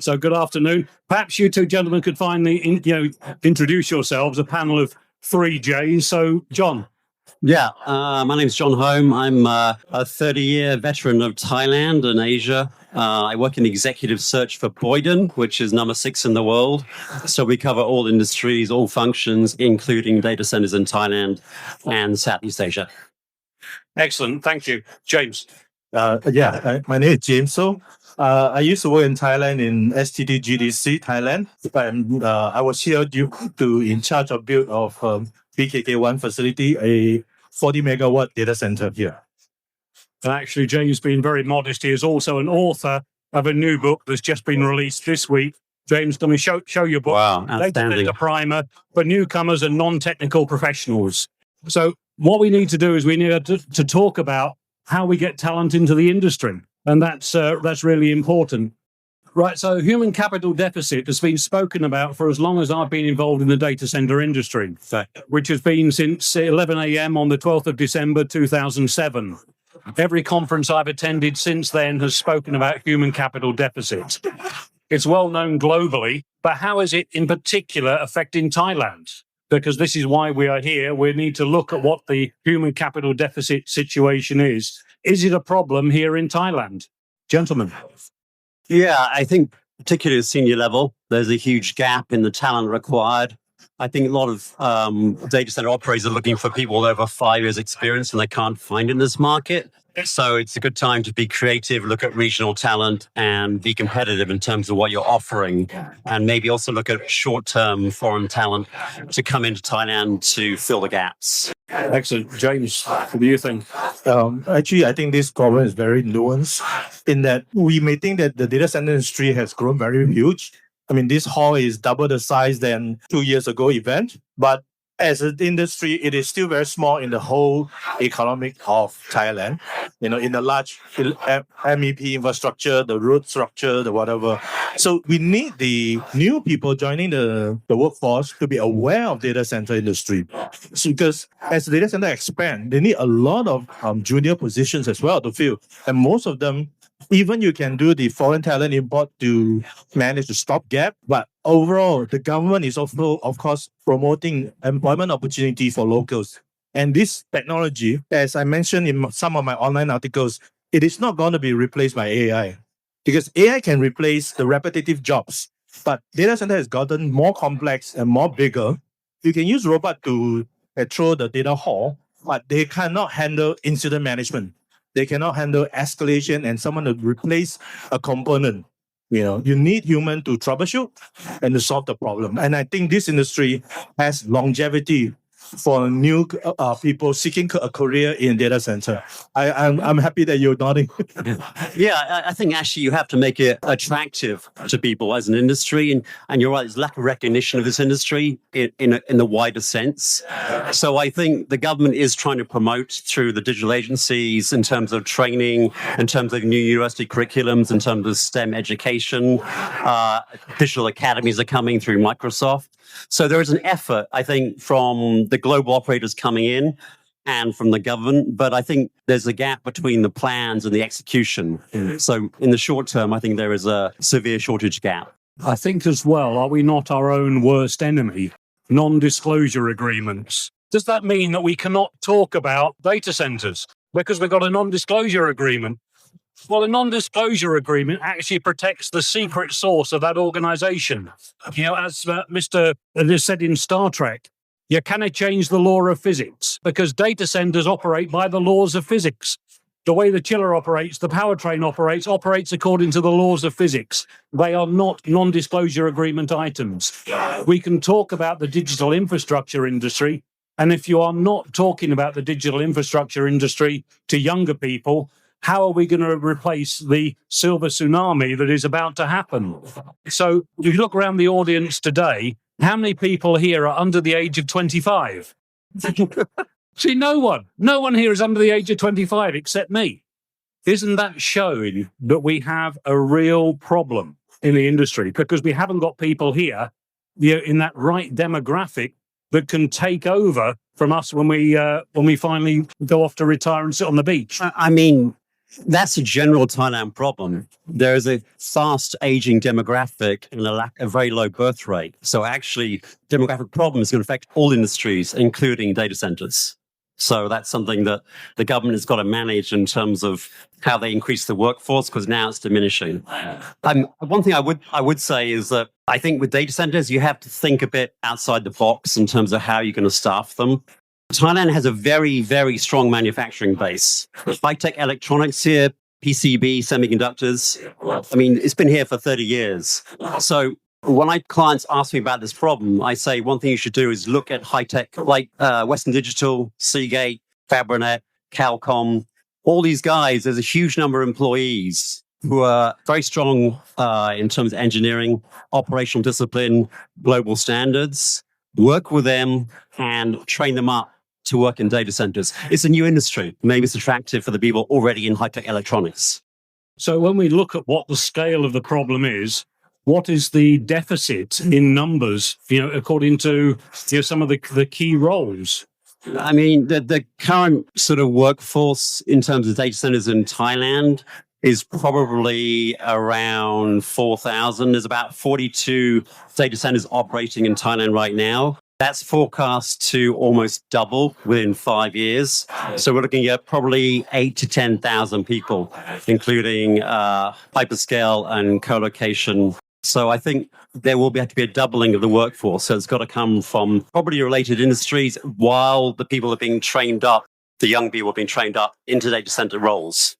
So good afternoon. Perhaps you two gentlemen could finally, introduce yourselves, a panel of three J's. So, John. Yeah, my name's John Holme. I'm a 30-year veteran of Thailand and Asia. I work in the executive search for Boyden, which is number 6 in the world. So we cover all industries, all functions, including data centers in Thailand and Southeast Asia. Excellent. Thank you. James. My name is James. So I used to work in Thailand in STT GDC, Thailand. And I was here in charge of build of BKK1 facility, a 40 megawatt data center here. And actually, James, being very modest, he is also an author of a new book that's just been released this week. James, can we show your book? Wow, outstanding. Data primer for newcomers and non-technical professionals. So what we need to do is we need to talk about how we get talent into the industry. And that's really important. Right, so human capital deficit has been spoken about for as long as I've been involved in the data center industry, which has been since 11 a.m. on the 12th of December 2007. Every conference I've attended since then has spoken about human capital deficit. It's well known globally, but how is it in particular affecting Thailand? Because this is why we are here. We need to look at what the human capital deficit situation is. Is it a problem here in Thailand? Gentlemen. Yeah, I think particularly at senior level, there's a huge gap in the talent required. I think a lot of data center operators are looking for people with over 5 years experience and they can't find in this market. So it's a good time to be creative, look at regional talent and be competitive in terms of what you're offering. And maybe also look at short-term foreign talent to come into Thailand to fill the gaps. Excellent. James, what do you think? Actually, I think this problem is very nuanced in that we may think that the data center industry has grown very huge. I mean, this hall is double the size than 2 years ago event, but as an industry, it is still very small in the whole economic of Thailand. You know, in the large MEP infrastructure, the road structure, the whatever. So we need the new people joining the workforce to be aware of data center industry. So because as the data center expand, they need a lot of junior positions as well to fill. And most of them, even you can do the foreign talent import to manage the stopgap, but overall, the government is also, of course, promoting employment opportunity for locals. And this technology, as I mentioned in some of my online articles, it is not going to be replaced by AI because AI can replace the repetitive jobs. But data center has gotten more complex and more bigger. You can use robot to control the data hall, but they cannot handle incident management. They cannot handle escalation and someone to replace a component. You know, you need human to troubleshoot and to solve the problem. And I think this industry has longevity for new people seeking a career in data center. I'm happy that you're nodding. Yeah, I think actually you have to make it attractive to people as an industry. And you're right, there's lack of recognition of this industry in the wider sense. So I think the government is trying to promote through the digital agencies in terms of training, in terms of new university curriculums, in terms of STEM education. Digital academies are coming through Microsoft. So there is an effort, I think, from the global operators coming in and from the government. But I think there's a gap between the plans and the execution. So in the short term, I think there is a severe shortage gap. I think as well, are we not our own worst enemy? Non-disclosure agreements. Does that mean that we cannot talk about data centers because we've got a non-disclosure agreement? Well, a non-disclosure agreement actually protects the secret source of that organization. You know, as Mr. said in Star Trek, you cannot change the law of physics because data centers operate by the laws of physics. The way the chiller operates, the powertrain operates according to the laws of physics. They are not non-disclosure agreement items. We can talk about the digital infrastructure industry, and if you are not talking about the digital infrastructure industry to younger people, how are we going to replace the silver tsunami that is about to happen? So if you look around the audience today, how many people here are under the age of 25? See, no one here is under the age of 25 except me. Isn't that showing that we have a real problem in the industry because we haven't got people here, you know, in that right demographic that can take over from us when we finally go off to retire and sit on the beach? I mean, That's a general Thailand problem. There is a fast aging demographic and a very low birth rate. So actually, demographic problem is going to affect all industries, including data centers. So that's something that the government has got to manage in terms of how they increase the workforce, because now it's diminishing. One thing I would say is that I think with data centers, you have to think a bit outside the box in terms of how you're going to staff them. Thailand has a very, very strong manufacturing base. High-tech electronics here, PCB, semiconductors. I mean, it's been here for 30 years. So when my clients ask me about this problem, I say one thing you should do is look at high-tech like Western Digital, Seagate, Fabrinet, Calcom. All these guys, there's a huge number of employees who are very strong in terms of engineering, operational discipline, global standards. Work with them and train them up to work in data centers. It's a new industry. Maybe it's attractive for the people already in high-tech electronics. So when we look at what the scale of the problem is, what is the deficit in numbers, according to some of the key roles? I mean, the current sort of workforce in terms of data centers in Thailand is probably around 4,000. There's about 42 data centers operating in Thailand right now. That's forecast to almost double within 5 years. So we're looking at probably 8 to 10,000 people, including hyperscale and co-location. So I think there will have to be a doubling of the workforce. So it's got to come from property related industries while the people are being trained up, the young people are being trained up into data center roles.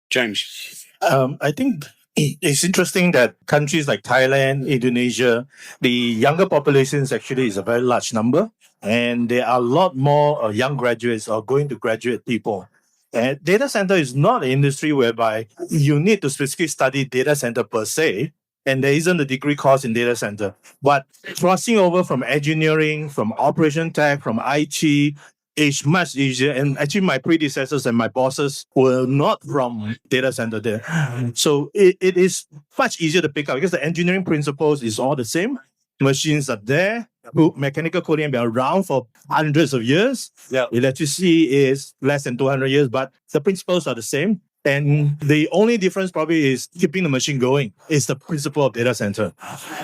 James? I think it's interesting that countries like Thailand, Indonesia, the younger populations actually is a very large number. And there are a lot more young graduates or going to graduate people. And data center is not an industry whereby you need to specifically study data center per se. And there isn't a degree course in data center. But crossing over from engineering, from operation tech, from IT, is much easier. And actually, my predecessors and my bosses were not from data center there. So it is much easier to pick up because the engineering principles is all the same. Machines are there. Mechanical coding has been around for hundreds of years. Yeah. Electricity is less than 200 years, but the principles are the same. And the only difference probably is keeping the machine going. It's the principle of data center.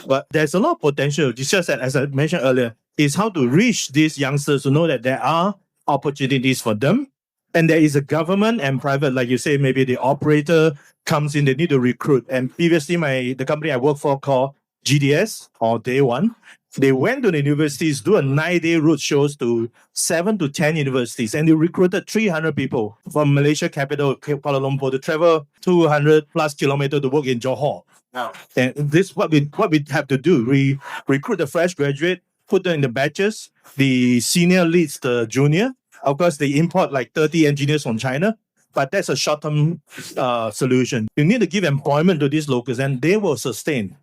But there's a lot of potential. It's just that, as I mentioned earlier, is how to reach these youngsters to know that there are opportunities for them. And there is a government and private, like you say, maybe the operator comes in, they need to recruit. And previously, the company I work for called GDS or Day One, they went to the universities, do a 9-day road shows to 7 to 10 universities, and they recruited 300 people from Malaysia capital, Kuala Lumpur, to travel 200 plus kilometers to work in Johor. Wow. And this is what we have to do. We recruit the fresh graduate, put them in the batches. The senior leads the junior. Of course, they import like 30 engineers from China, but that's a short-term solution. You need to give employment to these locals, and they will sustain.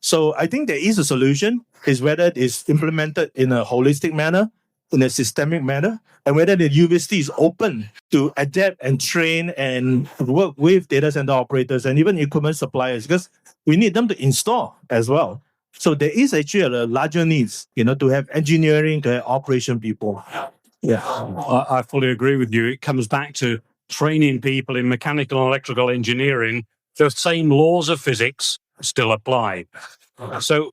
So I think there is a solution, is whether it is implemented in a holistic manner, in a systemic manner, and whether the university is open to adapt and train and work with data center operators and even equipment suppliers, because we need them to install as well. So there is actually a larger needs, to have engineering, to have operation people. Yeah, I fully agree with you. It comes back to training people in mechanical and electrical engineering. The same laws of physics still apply. So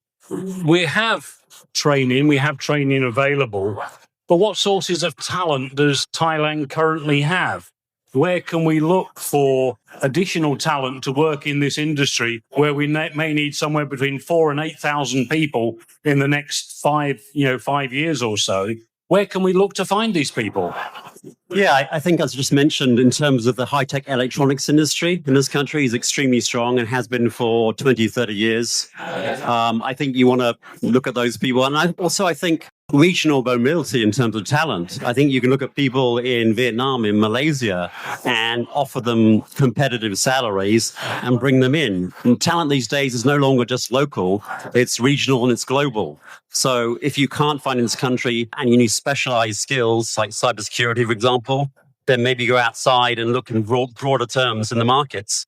we have training available, but what sources of talent does Thailand currently have? Where can we look for additional talent to work in this industry where we may need somewhere between 4,000 and 8,000 people in the next 5 years or so? Where can we look to find these people? Yeah, I think as just mentioned, in terms of the high-tech electronics industry in this country is extremely strong and has been for 20, 30 years. I think you want to look at those people. And I think regional mobility in terms of talent. I think you can look at people in Vietnam, in Malaysia, and offer them competitive salaries and bring them in. And talent these days is no longer just local, it's regional and it's global. So if you can't find in this country and you need specialized skills like cybersecurity, for example, then maybe go outside and look in broader terms in the markets.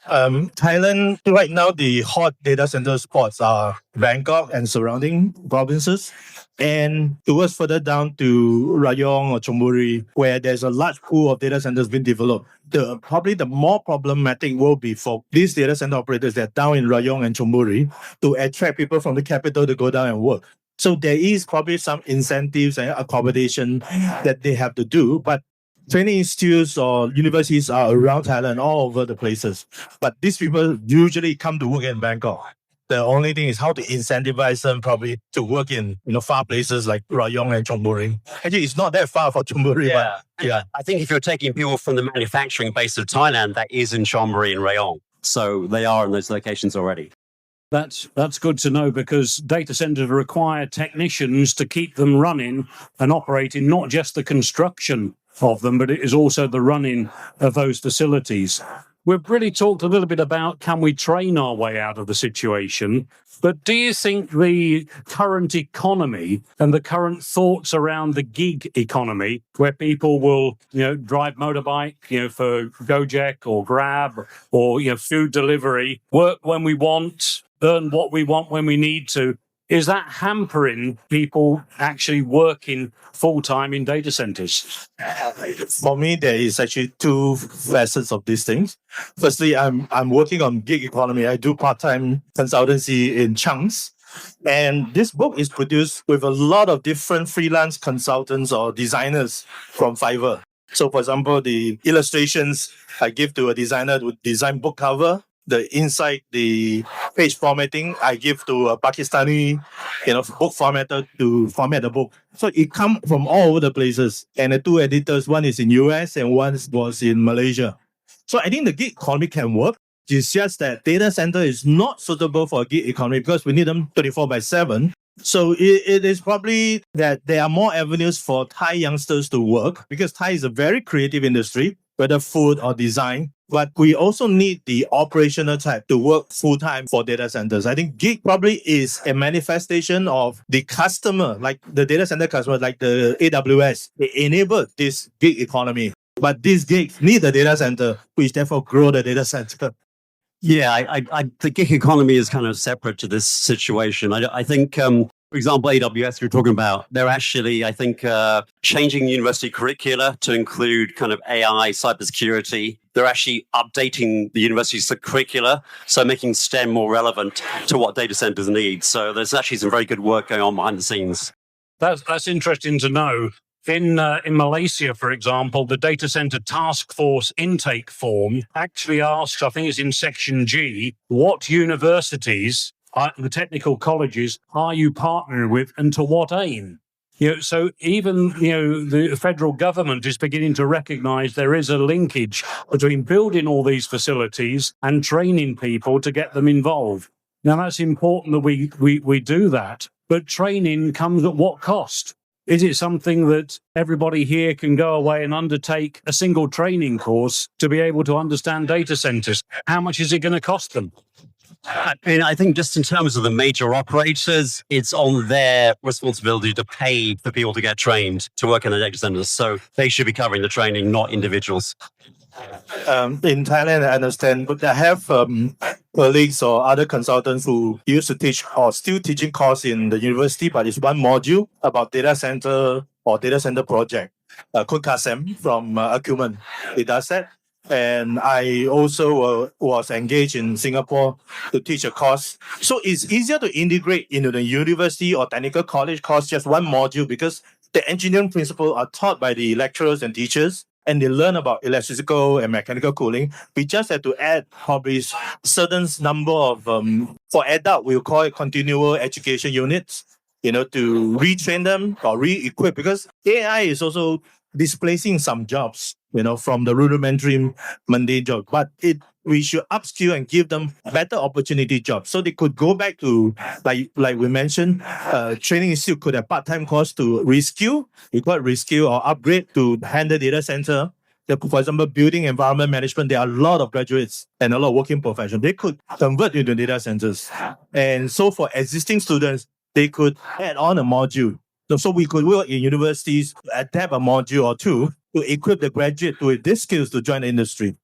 Thailand, right now, the hot data center spots are Bangkok and surrounding provinces. and towards further down to Rayong or Chonburi, where there's a large pool of data centers being developed. Probably the more problematic will be for these data center operators that are down in Rayong and Chonburi to attract people from the capital to go down and work. So there is probably some incentives and accommodation that they have to do, but training institutes or universities are around Thailand, all over the places. But these people usually come to work in Bangkok. The only thing is how to incentivize them probably to work in far places like Rayong and Chonburi. Actually, it's not that far for Chonburi. Yeah. But yeah. I think if you're taking people from the manufacturing base of Thailand, that is in Chonburi and Rayong. So they are in those locations already. That's good to know, because data centers require technicians to keep them running and operating, not just the construction of them, but it is also the running of those facilities. We've really talked a little bit about, can we train our way out of the situation? But do you think the current economy and the current thoughts around the gig economy, where people will, drive motorbike, for Gojek or Grab or, food delivery, work when we want, earn what we want when we need to, is that hampering people actually working full-time in data centers? For me, there is actually two facets of these things. Firstly, I'm working on gig economy. I do part-time consultancy in chunks. And this book is produced with a lot of different freelance consultants or designers from Fiverr. So, for example, the illustrations I give to a designer to design book cover. The inside, the page formatting, I give to a Pakistani, book formatter to format the book. So it comes from all over the places. And the two editors, one is in US and one was in Malaysia. So I think the gig economy can work. It's just that data center is not suitable for a gig economy because we need them 24/7. So it is probably that there are more avenues for Thai youngsters to work, because Thai is a very creative industry, whether food or design. But we also need the operational type to work full-time for data centers. I think gig probably is a manifestation of the customer, like the data center customer, like the AWS. They enable this gig economy. But these gigs need a data center, which therefore grow the data center. Yeah, the gig economy is kind of separate to this situation. I think, for example, AWS you're talking about, they're actually, I think, changing university curricula to include kind of AI, cybersecurity. They're actually updating the university's curricula, so making STEM more relevant to what data centers need. So there's actually some very good work going on behind the scenes. That's interesting to know. In Malaysia, for example, the data center task force intake form actually asks, I think it's in section G, what universities, the technical colleges, are you partnering with and to what aim? So even, the federal government is beginning to recognize there is a linkage between building all these facilities and training people to get them involved. Now, that's important that we do that, but training comes at what cost? Is it something that everybody here can go away and undertake a single training course to be able to understand data centers? How much is it going to cost them? I think just in terms of the major operators, it's on their responsibility to pay for people to get trained to work in the data centers. So they should be covering the training, not individuals. In Thailand, I understand, but I have colleagues or other consultants who used to teach or still teaching course in the university, but it's one module about data center or data center project. Kun Kasem from Acumen, he does that. And I also was engaged in Singapore to teach a course. So it's easier to integrate into the university or technical college course, just one module, because the engineering principles are taught by the lecturers and teachers, and they learn about electrical and mechanical cooling. We just have to add probably certain number of, for adult, we'll call it continual education units, to retrain them or re-equip, because AI is also displacing some jobs, from the rudimentary mundane job. But we should upskill and give them better opportunity jobs. So they could go back to, like we mentioned, training institute could have part-time course to reskill, we call it reskill or upgrade to handle data center. For example, building environment management, there are a lot of graduates and a lot of working professionals. They could convert into data centers. And so for existing students, they could add on a module. So we could work in universities, adapt a module or two to equip the graduate with these skills to join the industry.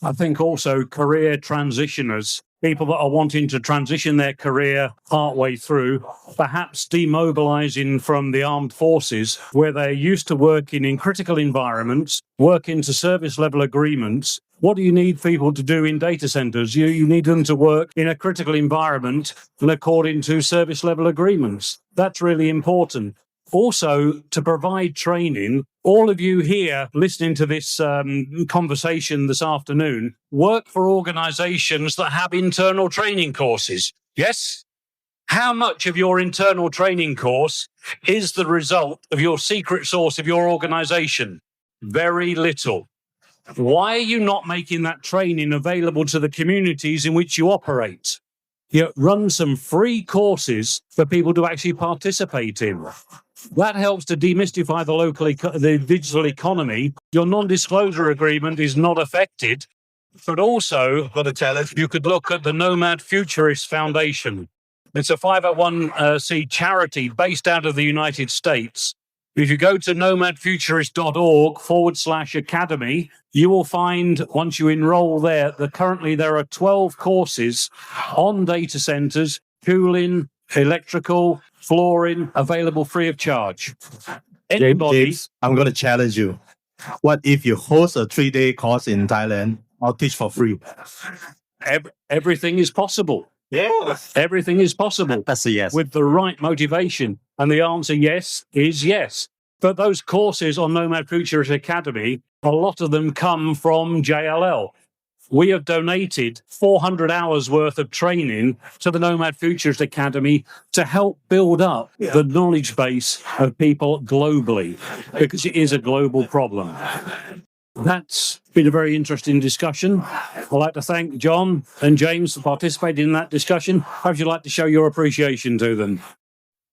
I think also career transitioners, people that are wanting to transition their career partway through, perhaps demobilizing from the armed forces where they're used to working in critical environments, working to service level agreements. What do you need people to do in data centers? You need them to work in a critical environment and according to service level agreements. That's really important. Also, to provide training, all of you here listening to this conversation this afternoon work for organizations that have internal training courses. Yes? How much of your internal training course is the result of your secret sauce of your organization? Very little. Why are you not making that training available to the communities in which you operate? You run some free courses for people to actually participate in. That helps to demystify the digital economy. Your non-disclosure agreement is not affected, but also Got a challenge. you could look at the Nomad Futurist Foundation. It's a 501c charity based out of the United States. If you go to nomadfuturist.org/academy, you will find, once you enroll there, that currently there are 12 courses on data centers, cooling, electrical, flooring, available free of charge. Anybody, James, I'm going to challenge you. What if you host a 3-day course in Thailand? I'll teach for free. everything is possible. Yeah. Everything is possible. That's a yes. With the right motivation. And the answer yes is yes. But those courses on Nomad Futurist Academy, a lot of them come from JLL. We have donated 400 hours worth of training to the Nomad Futurist Academy to help build up the knowledge base of people globally, because it is a global problem. That's been a very interesting discussion. I'd like to thank John and James for participating in that discussion. How would you like to show your appreciation to them?